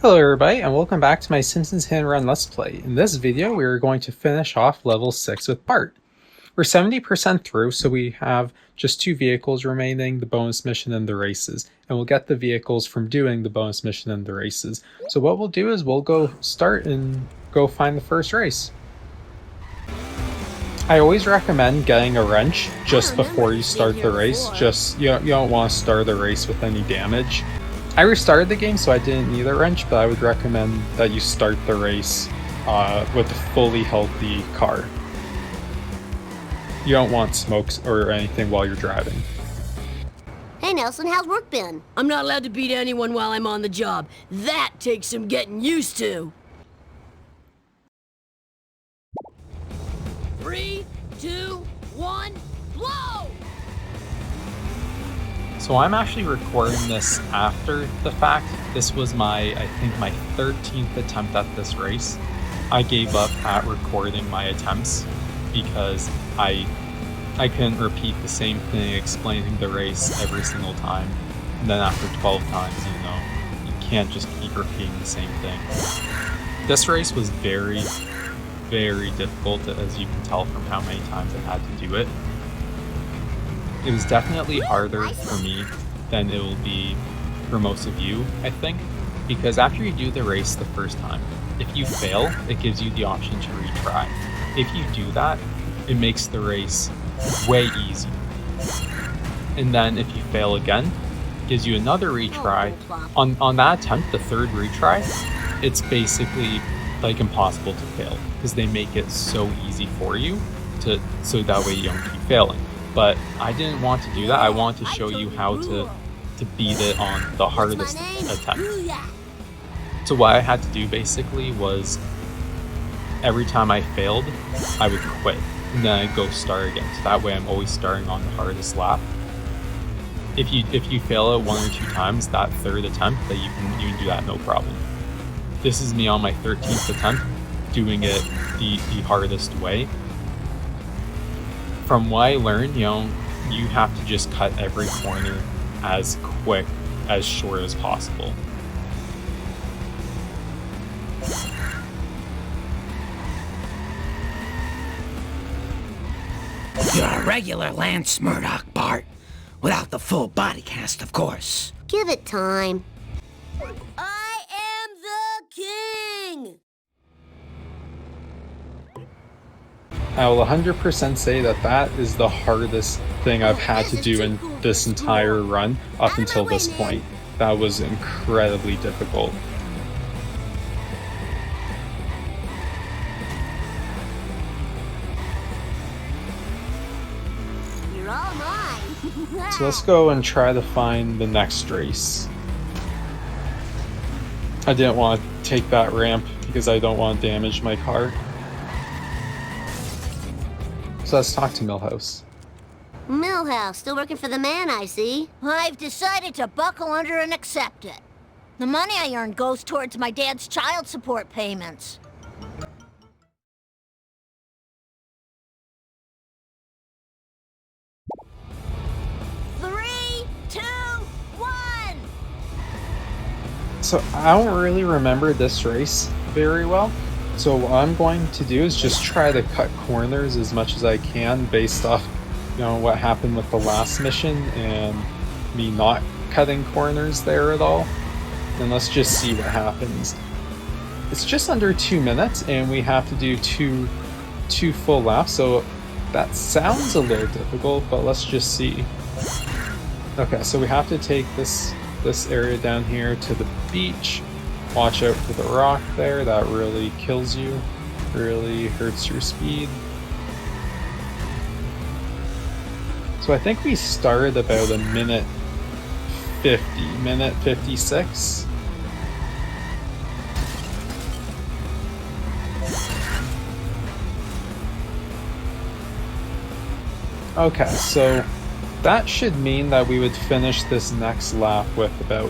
Hello everybody and welcome back to my Simpsons Hit&Run Let's Play. In this video we are going to finish off level 6 with Bart. We're 70% through, so we have just 2 vehicles remaining, the bonus mission and the races. And we'll get the vehicles from doing the bonus mission and the races. So what we'll do is we'll go start and go find the first race. I always recommend getting a wrench just before you start the race. You don't want to start the race with any damage. I restarted the game, so I didn't need a wrench, but I would recommend that you start the race with a fully healthy car. You don't want smokes or anything while you're driving. Hey Nelson, how's work been? I'm not allowed to beat anyone while I'm on the job. That takes some getting used to. 3, 2, 1, blow! So I'm actually recording this after the fact. This was I think my 13th attempt at this race. I gave up at recording my attempts because I couldn't repeat the same thing explaining the race every single time. And then after 12 times, you can't just keep repeating the same thing. This race was very, very difficult, as you can tell from how many times I had to do it. It was definitely harder for me than it will be for most of you, I think, because after you do the race the first time, if you fail, it gives you the option to retry. If you do that, it makes the race way easier. And then if you fail again, it gives you another retry. On that attempt, the third retry, it's basically like impossible to fail because they make it so easy for you so that way you don't keep failing. But I didn't want to do that. I wanted to show you how to beat it on the hardest attempt. So what I had to do basically was every time I failed, I would quit and then I'd go start again. So that way I'm always starting on the hardest lap. If you fail it 1 or 2 times, that third attempt, that you can do that no problem. This is me on my 13th attempt doing it the hardest way. From what I learned, you have to just cut every corner as short as possible. You're a regular Lance Murdoch, Bart. Without the full body cast, of course. Give it time. I am the king! I will 100% say that is the hardest thing I've had to do in this entire run up until this point. That was incredibly difficult. You're all mine. So let's go and try to find the next race. I didn't want to take that ramp because I don't want to damage my car. So let's talk to Milhouse. Milhouse, still working for the man, I see. I've decided to buckle under and accept it. The money I earn goes towards my dad's child support payments. Three, two, one. So I don't really remember this race very well. So what I'm going to do is just try to cut corners as much as I can based off, what happened with the last mission and me not cutting corners there at all. And let's just see what happens. It's just under 2 minutes and we have to do two full laps. So that sounds a little difficult, but let's just see. Okay, so we have to take this area down here to the beach. Watch out for the rock there, that really kills you, really hurts your speed. So I think we started about a minute 56. Okay, so that should mean that we would finish this next lap with about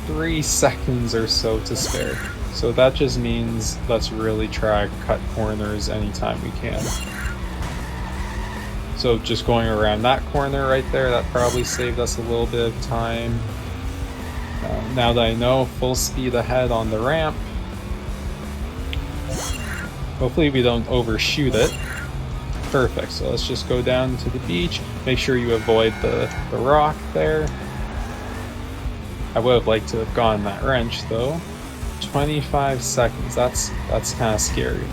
3 seconds or so to spare. So that just means let's really try to cut corners anytime we can. So just going around that corner right there, that probably saved us a little bit of time. Now that I know, full speed ahead on the ramp. Hopefully we don't overshoot it. Perfect, so let's just go down to the beach. Make sure you avoid the rock there. I would have liked to have gotten that wrench though. 25 seconds, that's kind of scary.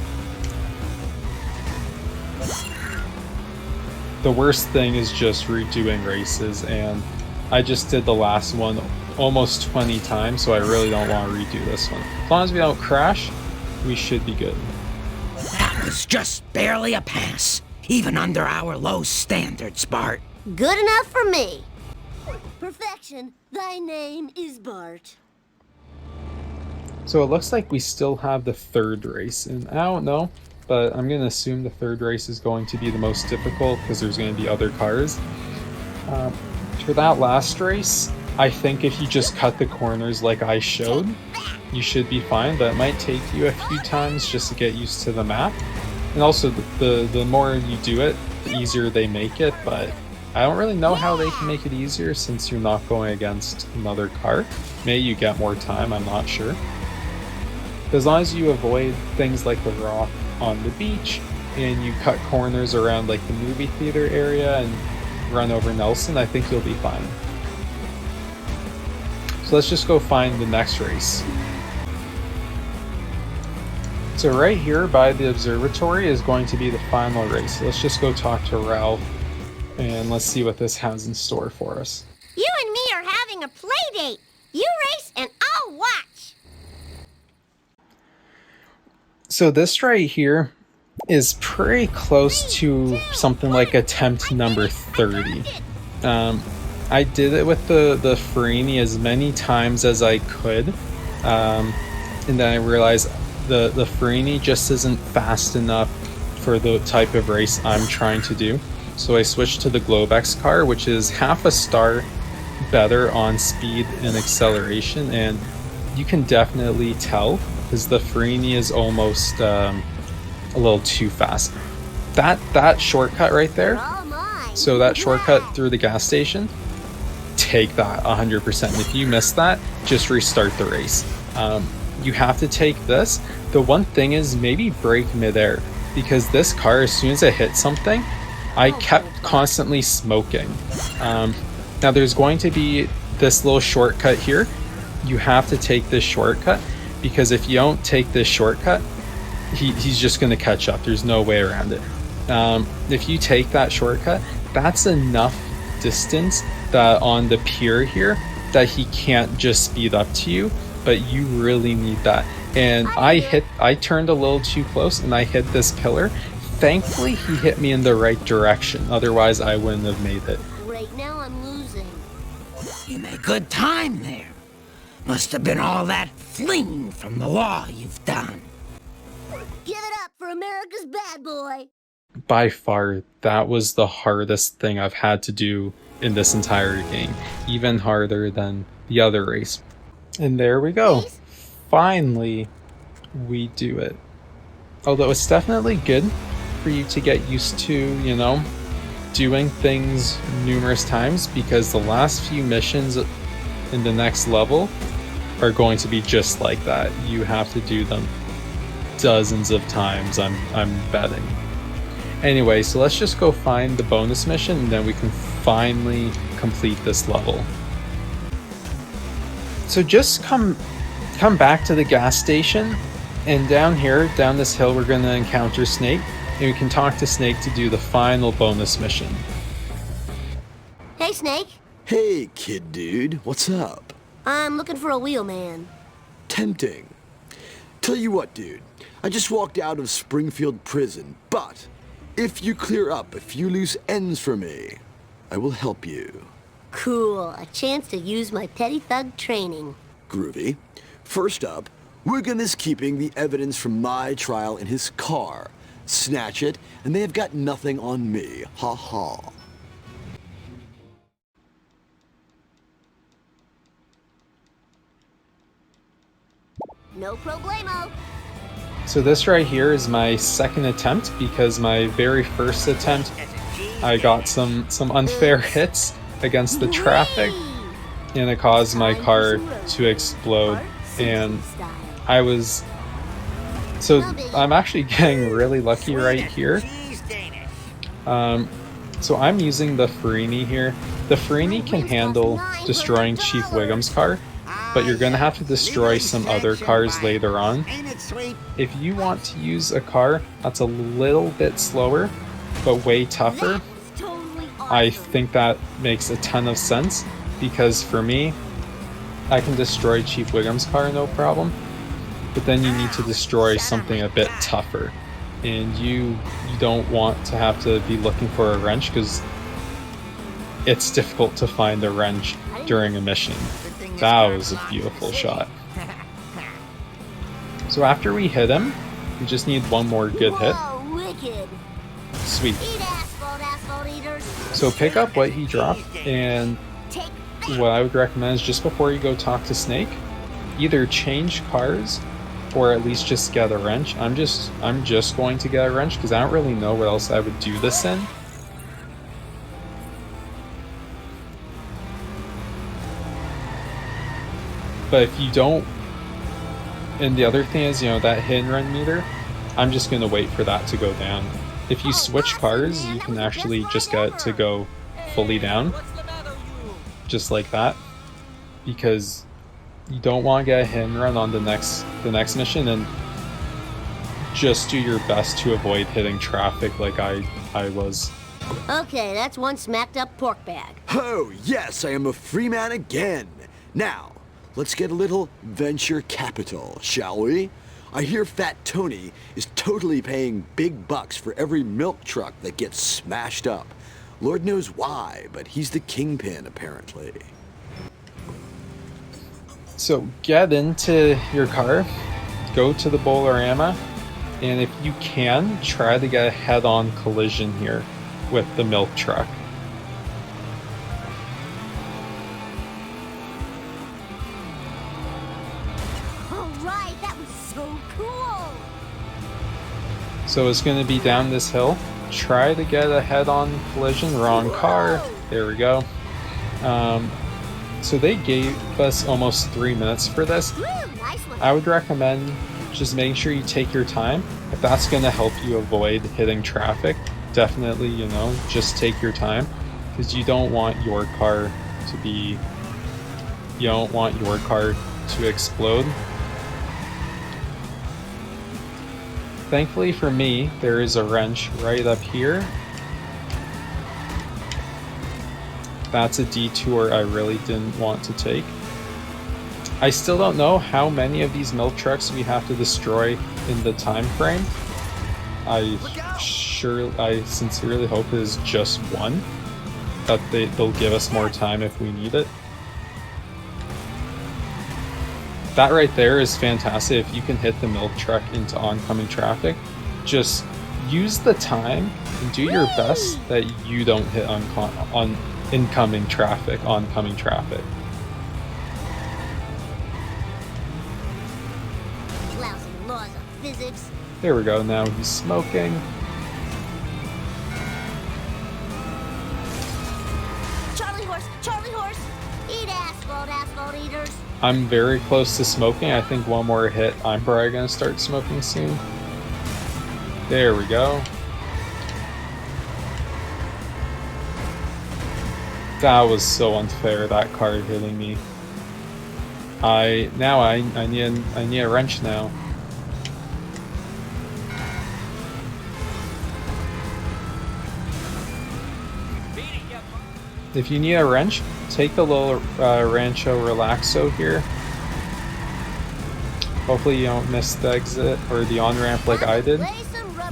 The worst thing is just redoing races, and I just did the last one almost 20 times, so I really don't want to redo this one. As long as we don't crash, we should be good. That was just barely a pass, even under our low standards, Bart. Good enough for me. Perfection, thy name is Bart. So it looks like we still have the third race, and I don't know, but I'm going to assume the third race is going to be the most difficult because there's going to be other cars. For that last race, I think if you just cut the corners like I showed, you should be fine, but it might take you a few times just to get used to the map. And also, the more you do it, the easier they make it, but I don't really know how they can make it easier since you're not going against another car. Maybe you get more time, I'm not sure. As long as you avoid things like the rock on the beach, and you cut corners around like the movie theater area and run over Nelson, I think you'll be fine. So let's just go find the next race. So right here by the observatory is going to be the final race. So let's just go talk to Ralph and let's see what this has in store for us. You and me are having a play date. You race and I'll watch. So this right here is pretty close to something like attempt number 30. I did it with the Farini as many times as I could, and then I realized the Farini just isn't fast enough for the type of race I'm trying to do. So I switched to the Globex car, which is half a star better on speed and acceleration, and you can definitely tell because the Farini is almost a little too fast. That shortcut right there, so that shortcut through the gas station, take that 100%. If you miss that, just restart the race. You have to take this. The one thing is maybe brake midair, because this car, as soon as it hit something, I kept constantly smoking. Now there's going to be this little shortcut here. You have to take this shortcut, because if you don't take this shortcut, he's just going to catch up. There's no way around it. If you take that shortcut, that's enough distance that on the pier here that he can't just speed up to you, but you really need that. And I turned a little too close and I hit this pillar. Thankfully he hit me in the right direction, otherwise I wouldn't have made it. Right now I'm losing. You made good time there. Must have been all that fleeing from the law you've done. Give it up for America's bad boy. By far, that was the hardest thing I've had to do in this entire game. Even harder than the other race. And there we go. Finally, we do it. Although it's definitely good for you to get used to, you know, doing things numerous times, because the last few missions in the next level are going to be just like that. You have to do them dozens of times, I'm betting. Anyway, so let's just go find the bonus mission and then we can finally complete this level. So just come back to the gas station, and down here, down this hill, we're going to encounter Snake, and we can talk to Snake to do the final bonus mission. Hey, Snake. Hey, kid dude, what's up? I'm looking for a wheelman. Tempting. Tell you what, dude, I just walked out of Springfield prison, but if you clear up a few loose ends for me, I will help you. Cool. A chance to use my petty thug training. Groovy. First up, Wiggum keeping the evidence from my trial in his car. Snatch it, and they have got nothing on me. Ha ha. No problemo. So this right here is my second attempt, because my very first attempt I got some unfair hits against the traffic. and it caused my car to explode. And I'm actually getting really lucky right here. So I'm using the Farini here. The Farini can handle destroying Chief Wiggum's car, but you're gonna have to destroy some other cars later on. If you want to use a car that's a little bit slower, but way tougher, I think that makes a ton of sense, because for me, I can destroy Chief Wiggum's car no problem, but then you need to destroy something a bit tougher. And you don't want to have to be looking for a wrench, because it's difficult to find a wrench during a mission. That was a beautiful shot. So after we hit him, we just need one more good hit. Sweet. So pick up what he dropped, and what I would recommend is just before you go talk to Snake, either change cars or at least just get a wrench. I'm just going to get a wrench because I don't really know what else I would do this in. But if you don't, and the other thing is, you know, that hit and run meter, I'm just going to wait for that to go down. If you switch cars, you can actually just get it to go fully down, just like that, because you don't want to get a hit and run on the next mission, and just do your best to avoid hitting traffic like I was. Okay, that's one smacked up pork bag. Oh, yes, I am a free man again. Now, let's get a little venture capital, shall we? I hear Fat Tony is totally paying big bucks for every milk truck that gets smashed up. Lord knows why, but he's the kingpin, apparently. So get into your car, go to the Bolorama, and if you can, try to get a head-on collision here with the milk truck. Alright, that was so cool! So it's going to be down this hill. Try to get a head-on collision. Wrong car. There we go. So they gave us almost 3 minutes for this. Nice one. I would recommend just making sure you take your time. If that's going to help you avoid hitting traffic, definitely, you know, just take your time, because you don't want your car to explode. Thankfully for me, there is a wrench right up here. That's a detour I really didn't want to take. I still don't know how many of these milk trucks we have to destroy in the time frame. I sincerely hope it is just one, that they'll give us more time if we need it. That right there is fantastic. If you can hit the milk truck into oncoming traffic, just use the time and do your best that you don't hit oncoming traffic. Lousy laws of physics. There we go, now he's smoking. Charlie horse! Eat asphalt eaters! I'm very close to smoking. I think one more hit, I'm probably gonna start smoking soon. There we go. That was so unfair, that car hitting me. I need a wrench now. If you need a wrench, take the little Rancho Relaxo here. Hopefully you don't miss the exit or the on-ramp like I did.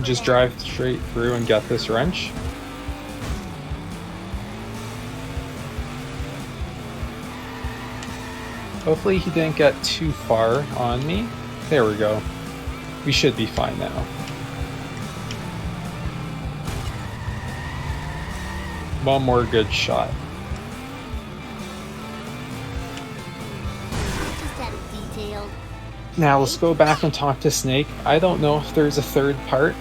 Just drive straight through and get this wrench. Hopefully he didn't get too far on me. There we go. We should be fine now. One more good shot. Now let's go back and talk to Snake. I don't know if there's a third part,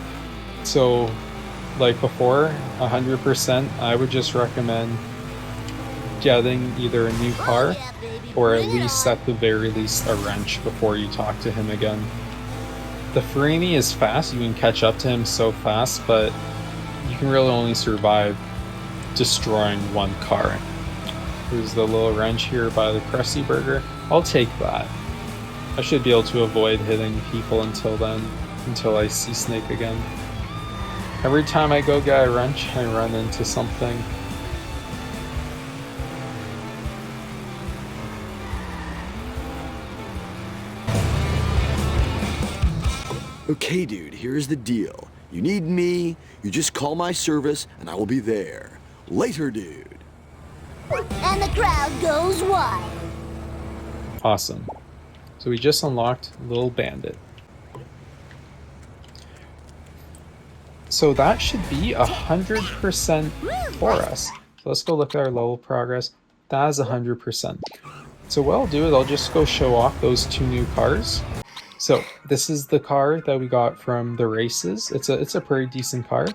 so like before, 100%, I would just recommend getting either a new car Yeah, baby, or at bring it least on. at the very least a wrench before you talk to him again. The Farini is fast, you can catch up to him so fast, but you can really only survive destroying one car. There's the little wrench here by the Krusty Burger. I'll take that. I should be able to avoid hitting people until then, until I see Snake again. Every time I go get a wrench, I run into something. Okay, dude, here's the deal. You need me, you just call my service, and I will be there. Later, dude. And the crowd goes wild. Awesome. So we just unlocked Little Bandit. So that should be 100% for us. So let's go look at our level progress. That is 100%. So what I'll do is I'll just go show off those 2 new cars. So this is the car that we got from the races. It's a pretty decent car.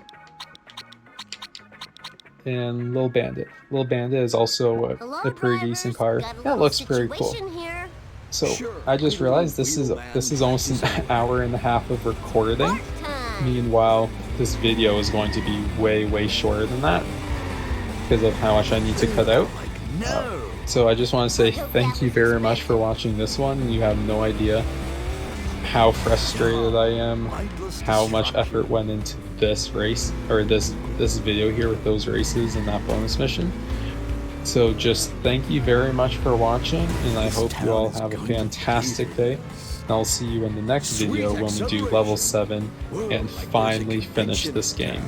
And Little Bandit. Little Bandit is also Hello, a pretty drivers. decent car. Got a That little looks pretty cool. situation here. So Sure, I just realized this we'll is land almost an back to hour and a half of recording. Bart time. Meanwhile, this video is going to be way shorter than that because of how much I need to cut out. No. So I just want to say thank you very much for watching this one. You have no idea how frustrated I am, how much effort went into this race, or this video here with those races and that bonus mission. So just thank you very much for watching, and I hope you all have a fantastic day. And I'll see you in the next video when we do level 7 and finally finish this game.